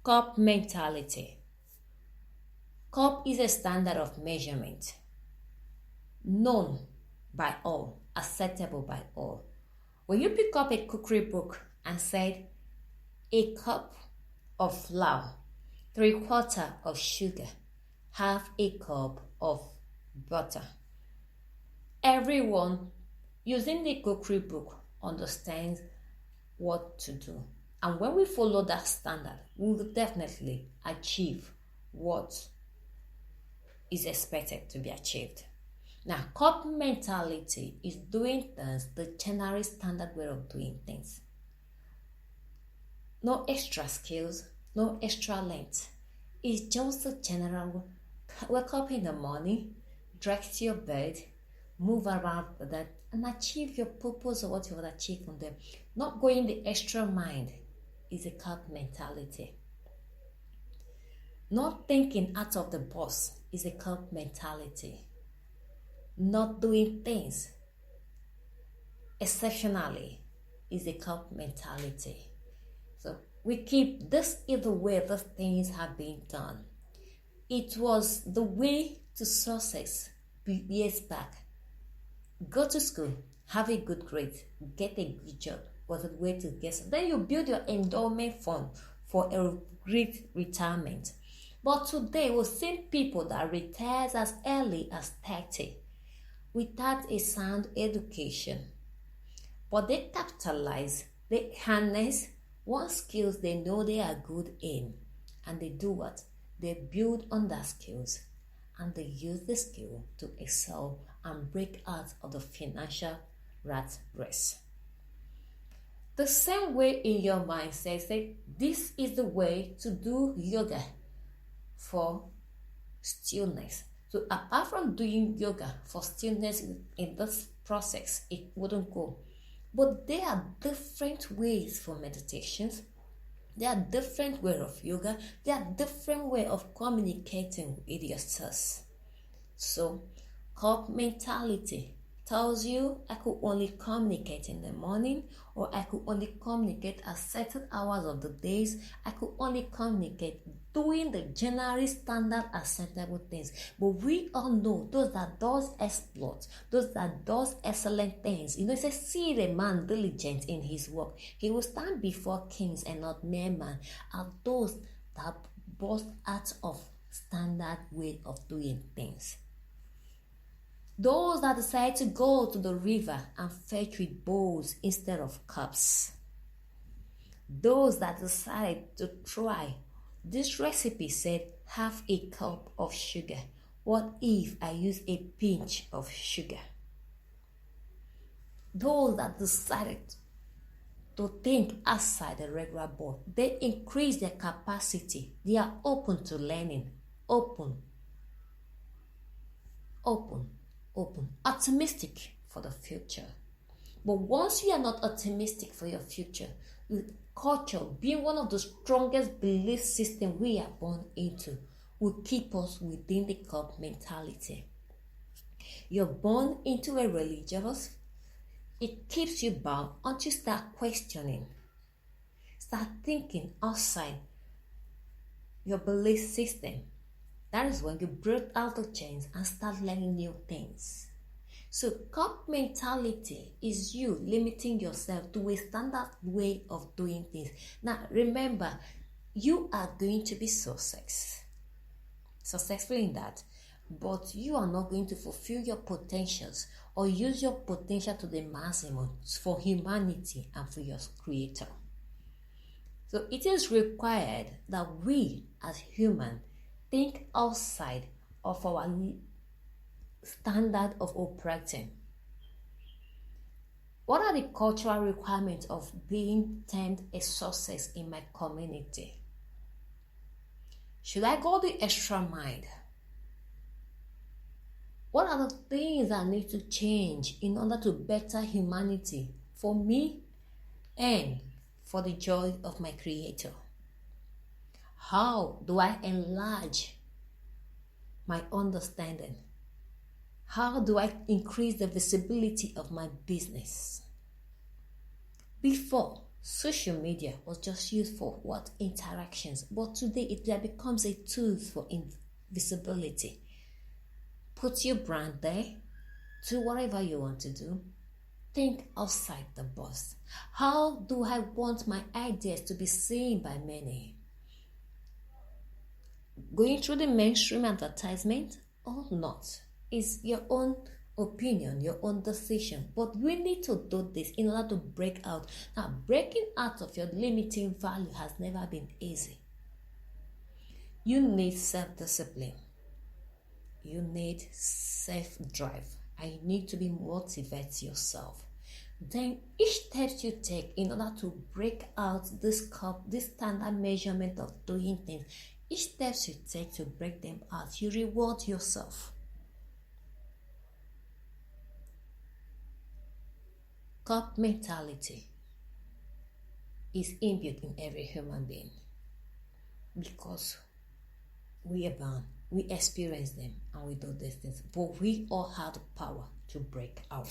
Cup mentality. Cup is a standard of measurement, known by all, acceptable by all. When you pick up a cookery book and said, a cup of flour, 3/4 of sugar, half a cup of butter, everyone using the cookery book understands what to do. And when we follow that standard, we will definitely achieve what is expected to be achieved. Now, cup mentality is doing things the general standard way of doing things. No extra skills, no extra length. It's just the general wake up in the morning, dress to your bed, move around that, and achieve your purpose or what you want to achieve from them. Not going the extra mile is a cup mentality. Not thinking out of the box is a cup mentality. Not doing things exceptionally is a cup mentality. So we keep this is the way the things have been done. It was the way to success years back. Go to school, have a good grade, get a good job was the way to get. Then you build your endowment fund for a great retirement. But today we've seen people that retire as early as 30 without a sound education. But they capitalize, they harness what skills they know they are good in, and they do what? They build on that skills and they use the skill to excel and break out of the financial rat race. The same way in your mind says that this is the way to do yoga for stillness. So apart from doing yoga for stillness in this process, it wouldn't go. But there are different ways for meditations. There are different ways of yoga. There are different ways of communicating with yourself. So, cup mentality tells you I could only communicate in the morning, or I could only communicate at certain hours of the days. I could only communicate doing the generally standard acceptable things. But we all know those that does exploits, those that does excellent things. You know, it says, see the man diligent in his work. He will stand before kings and not mere man. Are those that burst out of standard way of doing things. Those that decide to go to the river and fetch with bowls instead of cups. Those that decide to try. This recipe said half a cup of sugar. What if I use a pinch of sugar? Those that decided to think outside the regular box, they increase their capacity. They are open to learning. Open. Optimistic for the future. But once you are not optimistic for your future, culture, being one of the strongest belief systems we are born into, will keep us within the cup mentality. You're born into a religious, it keeps you bound until you start questioning. Start thinking outside your belief system. That is when you break out the chains and start learning new things. So cup mentality is you limiting yourself to a standard way of doing things. Now remember, you are going to be successful in that, but you are not going to fulfill your potentials or use your potential to the maximum for humanity and for your creator. So it is required that we as humans think outside of our standard of operating. What are the cultural requirements of being termed a success in my community? Should I go the extra mile? What are the things I need to change in order to better humanity for me and for the joy of my creator? How do I enlarge my understanding? How do I increase the visibility of my business? Before social media was just used for what? Interactions. But today it becomes a tool for visibility. Put your brand there. Do whatever you want to do. Think outside the box. How do I want my ideas to be seen by many? Going through the mainstream advertisement or not is your own opinion, your own decision. But we need to do this in order to break out. Now, breaking out of your limiting value has never been easy. You need self-discipline. You need self-drive. And you need to be motivate yourself. Then each step you take in order to break out this standard measurement of doing things, each step you take to break them out, you reward yourself. Cup mentality is inbuilt in every human being because we are born, we experience them, and we do these things. But we all have the power to break out.